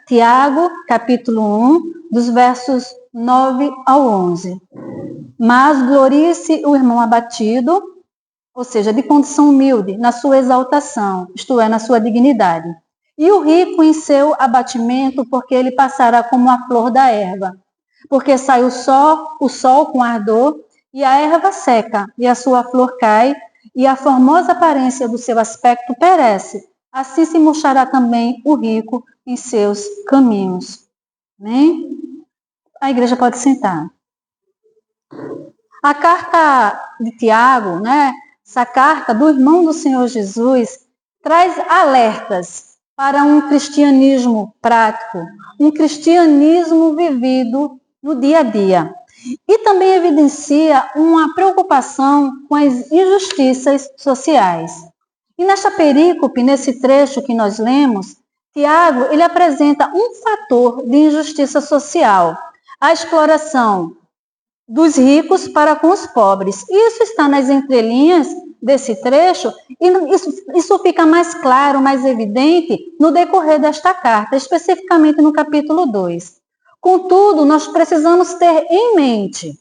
Tiago, capítulo 1, dos versos 9 ao 11. Mas glorie-se o irmão abatido, ou seja, de condição humilde, na sua exaltação, isto é, na sua dignidade. E o rico em seu abatimento, porque ele passará como a flor da erva. Porque sai o sol com ardor, e a erva seca, e a sua flor cai, e a formosa aparência do seu aspecto perece. Assim se murchará também o rico em seus caminhos. Amém? A igreja pode sentar. A carta de Tiago, essa carta do irmão do Senhor Jesus, traz alertas para um cristianismo prático, um cristianismo vivido no dia a dia. E também evidencia uma preocupação com as injustiças sociais. E nesta perícope, nesse trecho que nós lemos, Tiago, ele apresenta um fator de injustiça social, a exploração dos ricos para com os pobres. Isso está nas entrelinhas desse trecho e isso fica mais claro, mais evidente no decorrer desta carta, especificamente no capítulo 2. Contudo, nós precisamos ter em mente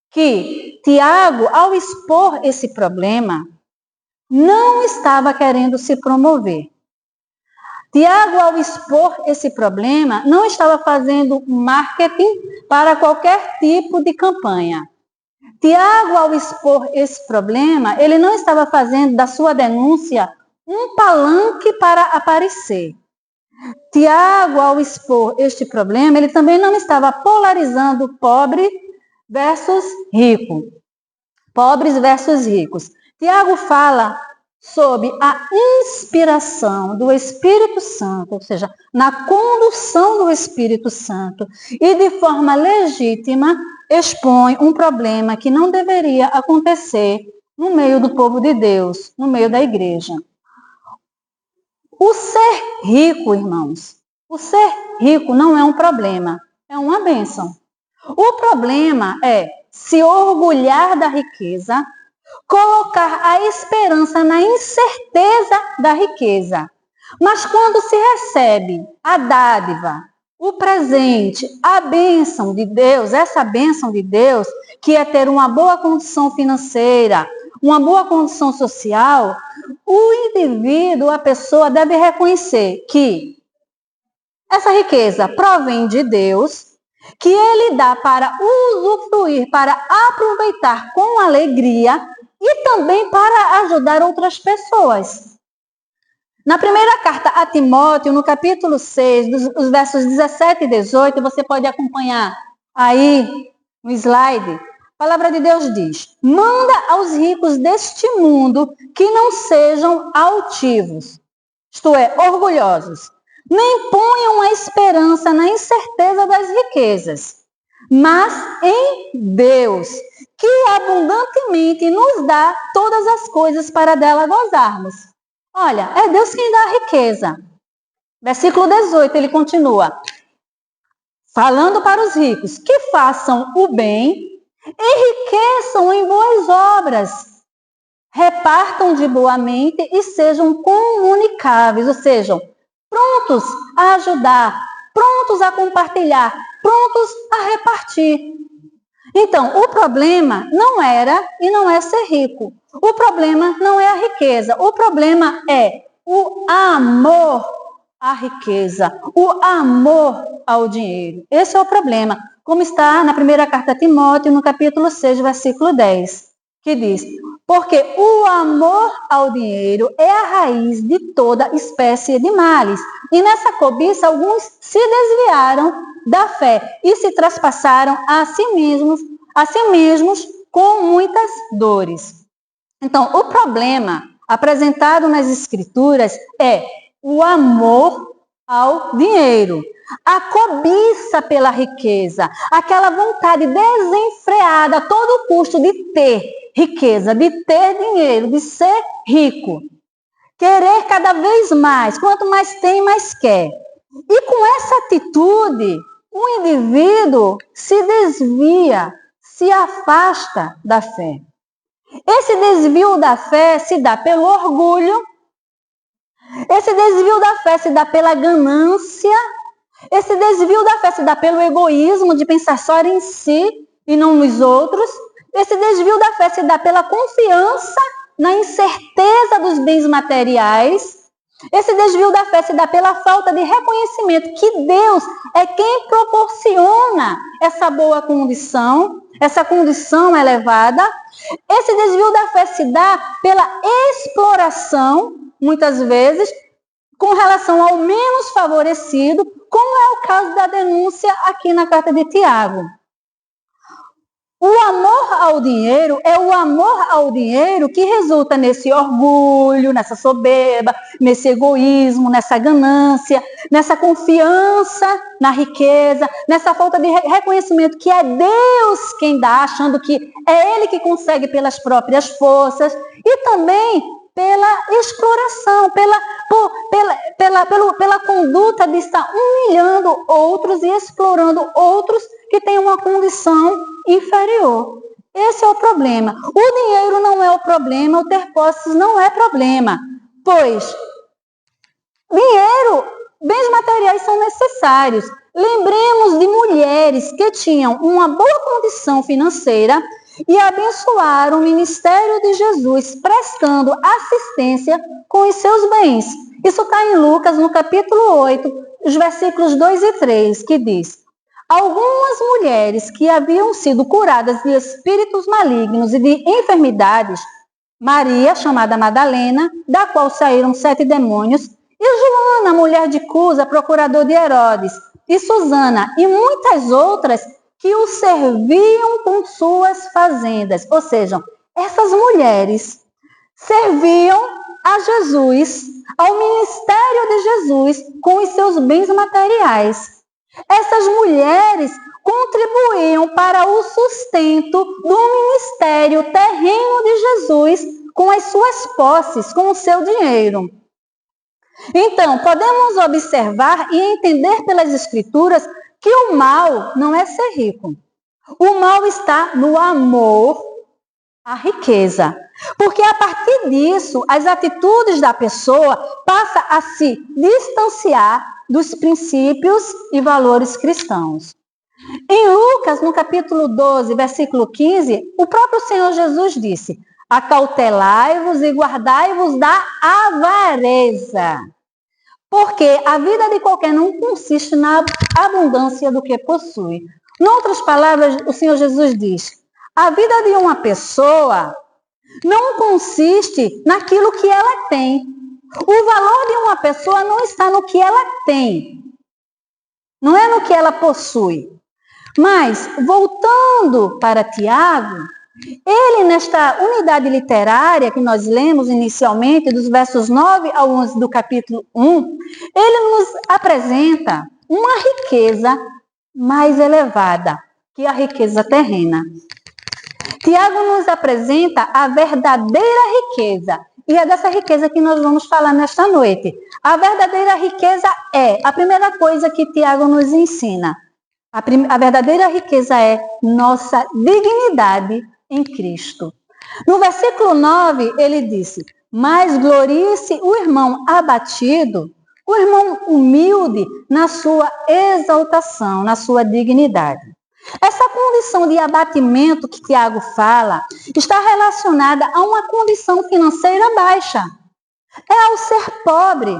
que Tiago, ao expor esse problema, não estava querendo se promover. Tiago, ao expor esse problema, não estava fazendo marketing para qualquer tipo de campanha. Tiago, ao expor esse problema, ele não estava fazendo da sua denúncia um palanque para aparecer. Tiago, ao expor este problema, ele também não estava polarizando pobre versus rico. Pobres versus ricos. Tiago fala sob a inspiração do Espírito Santo, ou seja, na condução do Espírito Santo, e de forma legítima expõe um problema que não deveria acontecer no meio do povo de Deus, no meio da igreja. O ser rico, irmãos, o ser rico não é um problema, é uma bênção. O problema é se orgulhar da riqueza, colocar a esperança na incerteza da riqueza. Mas quando se recebe a dádiva, o presente, a bênção de Deus, essa bênção de Deus, que é ter uma boa condição financeira, uma boa condição social, o indivíduo, a pessoa deve reconhecer que essa riqueza provém de Deus, que Ele dá para usufruir, para aproveitar com alegria e também para ajudar outras pessoas. Na primeira carta a Timóteo, no capítulo 6, os versos 17 e 18, você pode acompanhar aí no slide. A palavra de Deus diz: manda aos ricos deste mundo que não sejam altivos, isto é, orgulhosos, nem ponham a esperança na incerteza das riquezas, mas em Deus, que abundantemente nos dá todas as coisas para dela gozarmos. Olha, é Deus quem dá a riqueza. Versículo 18, ele continua, falando para os ricos, que façam o bem, enriqueçam em boas obras, repartam de boa mente e sejam comunicáveis, ou seja, prontos a ajudar, prontos a compartilhar, prontos a repartir. Então, o problema não era e não é ser rico. O problema não é a riqueza. O problema é o amor à riqueza, o amor ao dinheiro. Esse é o problema, como está na primeira carta a Timóteo, no capítulo 6, versículo 10, que diz: porque o amor ao dinheiro é a raiz de toda espécie de males. E nessa cobiça, alguns se desviaram da fé e se traspassaram a si mesmos com muitas dores. Então, o problema apresentado nas Escrituras é o amor ao dinheiro, a cobiça pela riqueza, aquela vontade desenfreada a todo custo de ter riqueza, de ter dinheiro, de ser rico. Querer cada vez mais, quanto mais tem, mais quer. E com essa atitude, o indivíduo se desvia, se afasta da fé. Esse desvio da fé se dá pelo orgulho, esse desvio da fé se dá pela ganância, Esse desvio da fé se dá pelo egoísmo de pensar só em si e não nos outros. Esse desvio da fé se dá pela confiança na incerteza dos bens materiais. Esse desvio da fé se dá pela falta de reconhecimento que Deus é quem proporciona essa boa condição, essa condição elevada. Esse desvio da fé se dá pela exploração, muitas vezes, com relação ao menos favorecido, como é o caso da denúncia aqui na carta de Tiago. O amor ao dinheiro é o amor ao dinheiro que resulta nesse orgulho, nessa soberba, nesse egoísmo, nessa ganância, nessa confiança na riqueza, nessa falta de reconhecimento que é Deus quem dá, achando que é Ele que consegue pelas próprias forças, e também pela exploração, pela conduta de estar humilhando outros e explorando outros que têm uma condição inferior. Esse é o problema. O dinheiro não é o problema, o ter posses não é problema, pois dinheiro, bens materiais são necessários. Lembremos de mulheres que tinham uma boa condição financeira e abençoaram o ministério de Jesus, prestando assistência com os seus bens. Isso está em Lucas, no capítulo 8, os versículos 2 e 3, que diz: algumas mulheres que haviam sido curadas de espíritos malignos e de enfermidades, Maria, chamada Madalena, da qual saíram 7 demônios, e Joana, mulher de Cusa, procurador de Herodes, e Susana, e muitas outras que o serviam com suas fazendas. Ou seja, essas mulheres serviam a Jesus, ao ministério de Jesus, com os seus bens materiais. Essas mulheres contribuíam para o sustento do ministério terreno de Jesus com as suas posses, com o seu dinheiro. Então, podemos observar e entender pelas Escrituras que o mal não é ser rico. O mal está no amor à riqueza. Porque a partir disso, as atitudes da pessoa passam a se distanciar dos princípios e valores cristãos. Em Lucas, no capítulo 12, versículo 15, o próprio Senhor Jesus disse: acautelai-vos e guardai-vos da avareza. Porque a vida de qualquer não consiste na abundância do que possui. Em outras palavras, o Senhor Jesus diz: a vida de uma pessoa não consiste naquilo que ela tem. O valor de uma pessoa não está no que ela tem, não é no que ela possui. Mas, voltando para Tiago, ele, nesta unidade literária que nós lemos inicialmente, dos versos 9 ao 11 do capítulo 1, ele nos apresenta uma riqueza mais elevada que a riqueza terrena. Tiago nos apresenta a verdadeira riqueza, e é dessa riqueza que nós vamos falar nesta noite. A verdadeira riqueza é a primeira coisa que Tiago nos ensina. A verdadeira riqueza é nossa dignidade em Cristo. No versículo 9, ele disse: mas glorie-se o irmão abatido, o irmão humilde na sua exaltação, na sua dignidade. Essa condição de abatimento que Tiago fala está relacionada a uma condição financeira baixa. É ao ser pobre.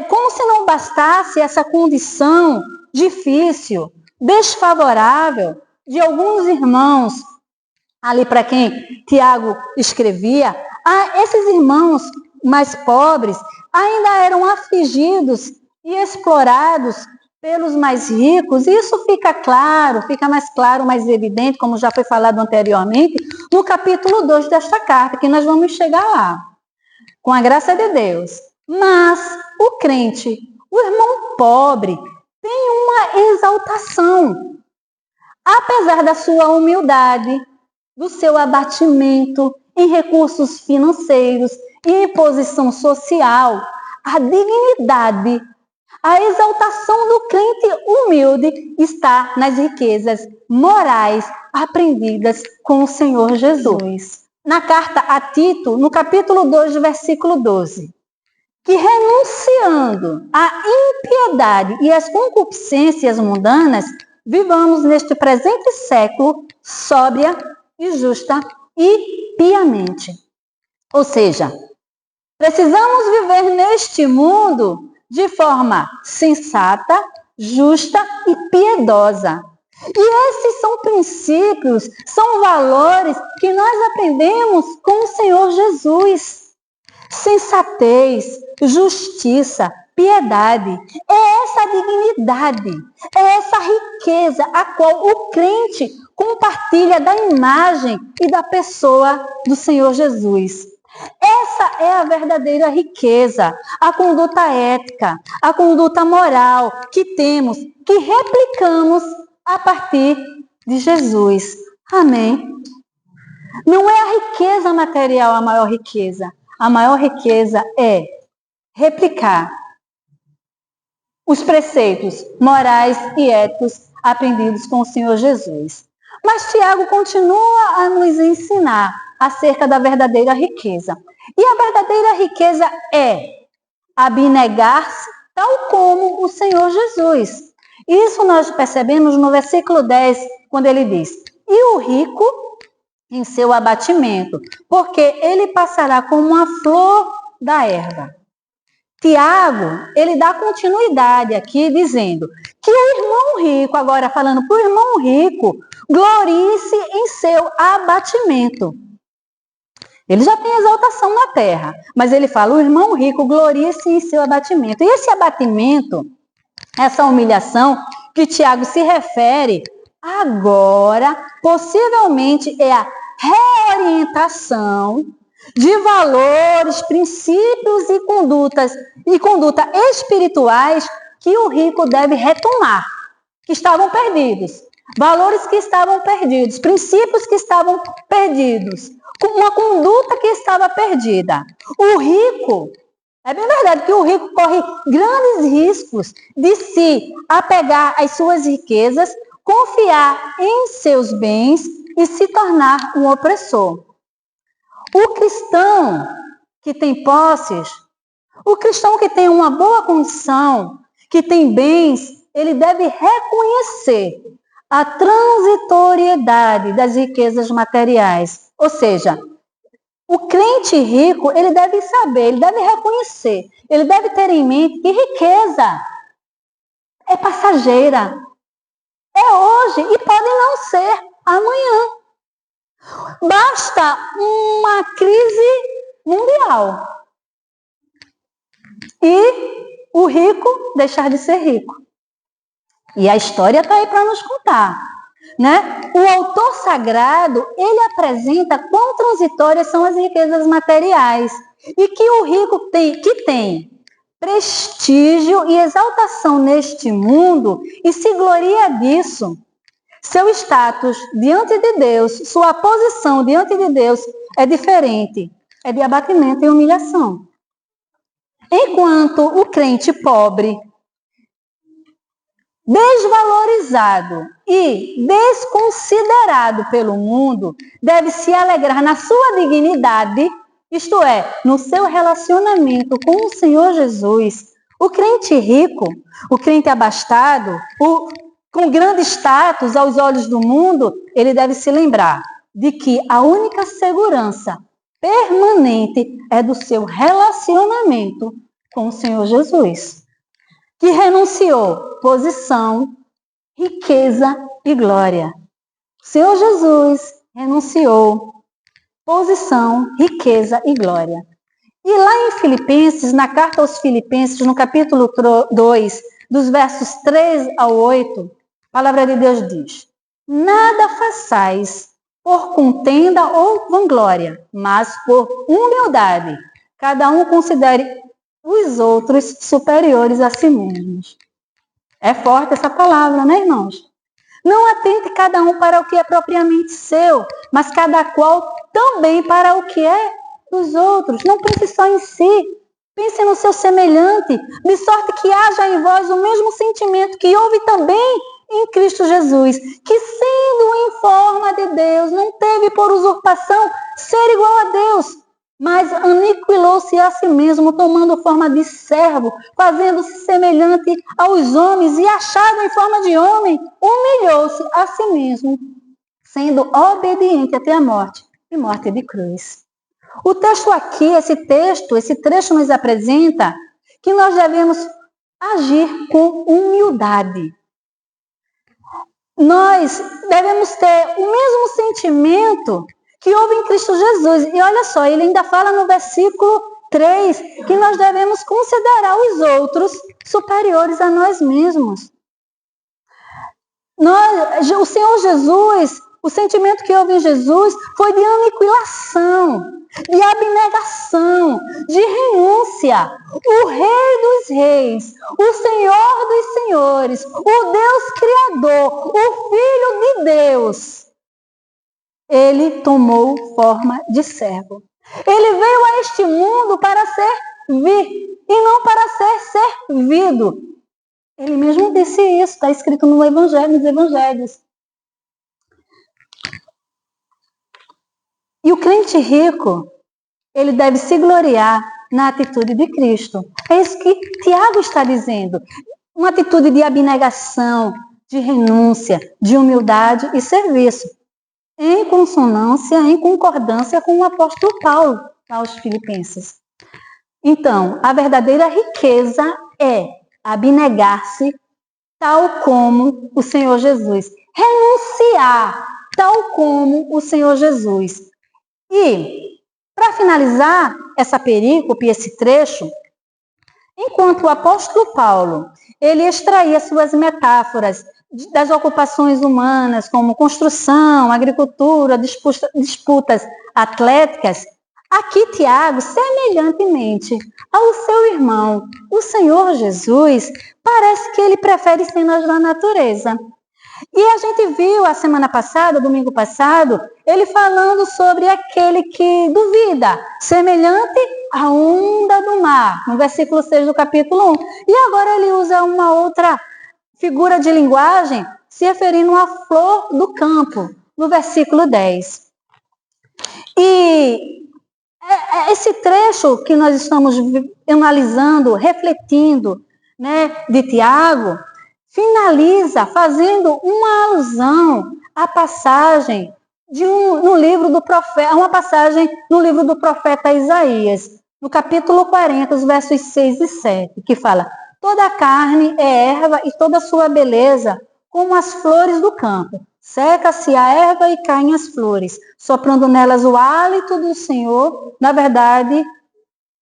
Como se não bastasse essa condição difícil, desfavorável de alguns irmãos, ali para quem Tiago escrevia, esses irmãos mais pobres ainda eram afligidos e explorados pelos mais ricos. E isso fica claro, fica mais claro, mais evidente, como já foi falado anteriormente, no capítulo 2 desta carta, que nós vamos chegar lá, com a graça de Deus. Mas o crente, o irmão pobre, tem uma exaltação. Apesar da sua humildade, do seu abatimento em recursos financeiros e em posição social, a dignidade, a exaltação do crente humilde está nas riquezas morais aprendidas com o Senhor Jesus. Na carta a Tito, no capítulo 2, versículo 12, que renunciando à impiedade e às concupiscências mundanas, vivamos neste presente século sóbria e justa e piamente. Ou seja, precisamos viver neste mundo de forma sensata, justa e piedosa. E esses são princípios, são valores que nós aprendemos com o Senhor Jesus. Sensatez, justiça, piedade, é essa dignidade, é essa riqueza a qual o crente compartilha da imagem e da pessoa do Senhor Jesus. Essa é a verdadeira riqueza, a conduta ética, a conduta moral que temos, que replicamos a partir de Jesus. Amém? Não é a riqueza material a maior riqueza. A maior riqueza é replicar os preceitos morais e éticos aprendidos com o Senhor Jesus. Mas Tiago continua a nos ensinar acerca da verdadeira riqueza. E a verdadeira riqueza é abnegar-se tal como o Senhor Jesus. Isso nós percebemos no versículo 10, quando ele diz: e o rico em seu abatimento, porque ele passará como uma flor da erva. Tiago, ele dá continuidade aqui, dizendo que o irmão rico, agora falando para o irmão rico, glorie-se em seu abatimento. Ele já tem exaltação na terra, mas ele fala, o irmão rico glorie-se em seu abatimento. E esse abatimento, essa humilhação que Tiago se refere agora, possivelmente é a reorientação de valores, princípios e conduta espirituais que o rico deve retomar, que estavam perdidos. Valores que estavam perdidos, princípios que estavam perdidos, uma conduta que estava perdida. O rico, é bem verdade que o rico corre grandes riscos de se apegar às suas riquezas, confiar em seus bens e se tornar um opressor. O cristão que tem posses, o cristão que tem uma boa condição, que tem bens, ele deve reconhecer a transitoriedade das riquezas materiais. Ou seja, o crente rico, ele deve saber, ele deve reconhecer, ele deve ter em mente que riqueza é passageira. É hoje e pode não ser amanhã. Basta uma crise mundial e o rico deixar de ser rico. E a história está aí para nos contar, né? O autor sagrado, ele apresenta quão transitórias são as riquezas materiais e que o rico tem prestígio e exaltação neste mundo e se gloria disso. Seu status diante de Deus, sua posição diante de Deus é diferente, é de abatimento e humilhação. Enquanto o crente pobre, desvalorizado e desconsiderado pelo mundo, deve se alegrar na sua dignidade, isto é, no seu relacionamento com o Senhor Jesus. O crente rico, o crente abastado, com grande status aos olhos do mundo, ele deve se lembrar de que a única segurança permanente é do seu relacionamento com o Senhor Jesus, que renunciou posição, riqueza e glória. O Senhor Jesus renunciou posição, riqueza e glória. E lá em Filipenses, na carta aos Filipenses, no capítulo 2, dos versos 3 ao 8, a palavra de Deus diz: nada façais por contenda ou vanglória, mas por humildade. Cada um considere os outros superiores a si mesmos. É forte essa palavra, né, irmãos? Não atente cada um para o que é propriamente seu, mas cada qual também para o que é dos outros. Não pense só em si, pense no seu semelhante, de sorte que haja em vós o mesmo sentimento que houve também em Cristo Jesus, que sendo em forma de Deus, não teve por usurpação ser igual a Deus, mas aniquilou-se a si mesmo, tomando forma de servo, fazendo-se semelhante aos homens, e achado em forma de homem, humilhou-se a si mesmo, sendo obediente até a morte, e morte de cruz. O texto aqui, esse trecho nos apresenta que nós devemos agir com humildade. Nós devemos ter o mesmo sentimento que houve em Cristo Jesus. E olha só, ele ainda fala no versículo 3 que nós devemos considerar os outros superiores a nós mesmos. O Senhor Jesus, o sentimento que houve em Jesus foi de aniquilação, de abnegação, de renúncia. O Rei dos Reis, o Senhor dos Senhores, o Deus Criador, o Filho de Deus, ele tomou forma de servo. Ele veio a este mundo para servir e não para ser servido. Ele mesmo disse isso, está escrito no Evangelho, nos Evangelhos. E o crente rico, ele deve se gloriar na atitude de Cristo. É isso que Tiago está dizendo. Uma atitude de abnegação, de renúncia, de humildade e serviço. Em consonância, em concordância com o apóstolo Paulo, aos Filipenses. Então, a verdadeira riqueza é abnegar-se tal como o Senhor Jesus. Renunciar tal como o Senhor Jesus. E, para finalizar essa perícope, esse trecho, enquanto o apóstolo Paulo, ele extraía suas metáforas das ocupações humanas, como construção, agricultura, disputas atléticas, aqui Tiago, semelhantemente ao seu irmão, o Senhor Jesus, parece que ele prefere cenas da natureza. E a gente viu a semana passada, domingo passado, ele falando sobre aquele que duvida, semelhante à onda do mar, no versículo 6 do capítulo 1. E agora ele usa uma outra figura de linguagem, se referindo à flor do campo, no versículo 10. E esse trecho que nós estamos analisando, refletindo, né, de Tiago, finaliza fazendo uma alusão à passagem no livro do profeta, uma passagem no livro do profeta Isaías, no capítulo 40, os versos 6 e 7, que fala: toda a carne é erva e toda a sua beleza como as flores do campo. Seca-se a erva e caem as flores, soprando nelas o hálito do Senhor. Na verdade,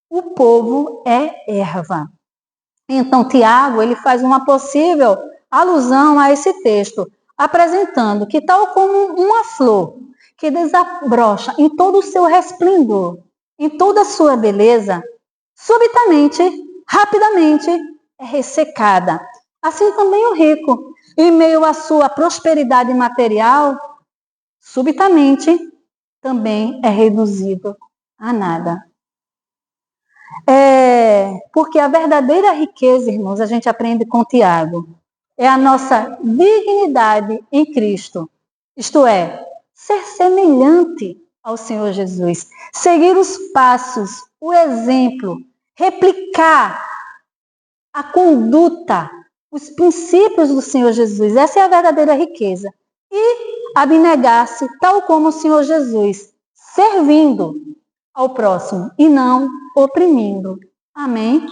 o povo é erva. Então, Tiago, ele faz uma possível alusão a esse texto, apresentando que tal como uma flor que desabrocha em todo o seu resplendor, em toda a sua beleza, subitamente, rapidamente, é ressecada. Assim também o rico, em meio à sua prosperidade material, subitamente também é reduzido a nada. Porque a verdadeira riqueza, irmãos, a gente aprende com Tiago, é a nossa dignidade em Cristo. Isto é, ser semelhante ao Senhor Jesus, seguir os passos, o exemplo, replicar a conduta, os princípios do Senhor Jesus. Essa é a verdadeira riqueza. E abnegar-se tal como o Senhor Jesus, servindo ao próximo e não oprimindo. Amém?